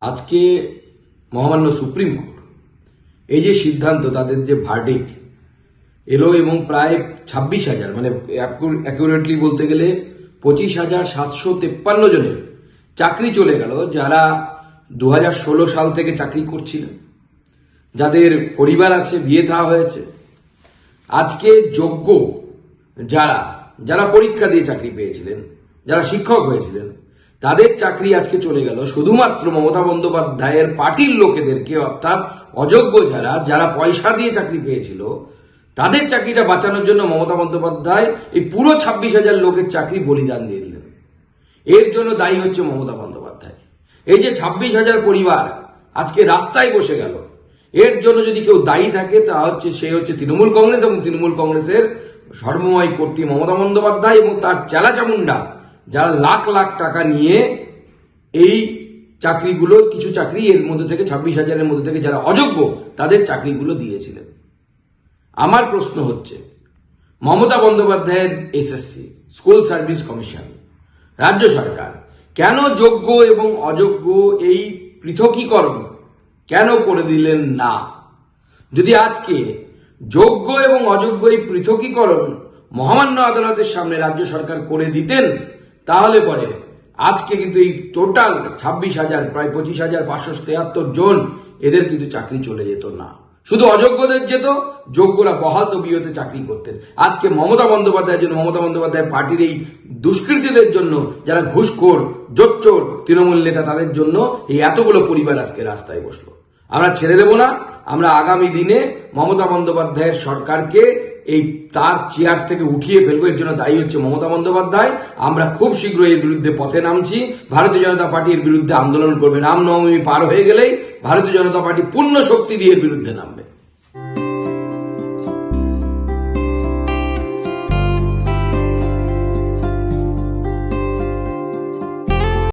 আজকে মহামান্য supreme court এই যে সিদ্ধান্ত, তাদের যে ভার্ডিক্ট এলো এবং প্রায় 26,000 মানে অ্যাকুরেটলি বলতে গেলে 25,753 জনের চাকরি চলে গেল, যারা 2016 সাল থেকে চাকরি করছিলেন, যাদের পরিবার আছে, বিয়ে থা হয়েছে। আজকে যোগ্য যারা যারা পরীক্ষা দিয়ে চাকরি পেয়েছিলেন, যারা শিক্ষক হয়েছিলেন, তাদের চাকরি আজকে চলে গেল শুধুমাত্র মমতা বন্দ্যোপাধ্যায়ের পার্টির লোকেদেরকে, অর্থাৎ অযোগ্য যারা যারা পয়সা দিয়ে চাকরি পেয়েছিল, তাদের চাকরিটা বাঁচানোর জন্য মমতা বন্দ্যোপাধ্যায় এই পুরো 26,000 লোকের চাকরি বলিদান দিয়ে দিলেন। এর জন্য দায়ী হচ্ছে মমতা বন্দ্যোপাধ্যায়। এই যে 26,000 পরিবার আজকে রাস্তায় বসে গেল, এর জন্য যদি কেউ দায়ী থাকে তা হচ্ছে সে হচ্ছে তৃণমূল কংগ্রেস এবং তৃণমূল কংগ্রেসের সর্বময় কর্ত্রী মমতা বন্দ্যোপাধ্যায় এবং তার চেলাচামুন্ডা, যারা লাখ লাখ টাকা নিয়ে এই চাকরিগুলো, কিছু চাকরি এর মধ্যে থেকে 26,000-এর মধ্যে থেকে যারা অযোগ্য তাদের চাকরিগুলো দিয়েছিলেন। আমার প্রশ্ন হচ্ছে, মমতা বন্দ্যোপাধ্যায়ের এসএসসি স্কুল সার্ভিস কমিশন, রাজ্য সরকার কেন যোগ্য এবং অযোগ্য এই পৃথকীকরণ কেন করে দিলেন না? যদি আজকে যোগ্য এবং অযোগ্য এই পৃথকীকরণ মহামান্য আদালতের সামনে রাজ্য সরকার করে দিতেন, তাহলে পরে আজকে কিন্তু এই টোটাল 26,000 প্রায় 25,573 জন এদের কিন্তু চাকরি চলে যেত না। শুধু অযোগ্যদের যেত, যোগ্যরা বহাল তবিয়তে চাকরি করতেন। আজকে মমতা বন্দ্যোপাধ্যায়ের জন্য, মমতা বন্দ্যোপাধ্যায় পার্টির এই দুষ্কৃতীদের জন্য, যারা ঘুষখোর, জোচ্চোর তৃণমূল নেতা, তাদের জন্য এই এতগুলো পরিবার আজকে রাস্তায় বসলো। আমরা ছেড়ে দেব না। আমরা আগামী দিনে মমতা বন্দ্যোপাধ্যায়ের সরকারকে এই তার চেয়ার থেকে উঠিয়ে ফেলবো। এর জন্য দায়ী হচ্ছে মমতা বন্দ্যোপাধ্যায়। আমরা খুব শীঘ্রই এর বিরুদ্ধে পথে নামছি। ভারতীয় জনতা পার্টি এর বিরুদ্ধে আন্দোলন করবে। রামনবমী পার হয়ে গেলেই ভারতীয় জনতা পার্টি পূর্ণ শক্তি দিয়ে এর বিরুদ্ধে নামবে।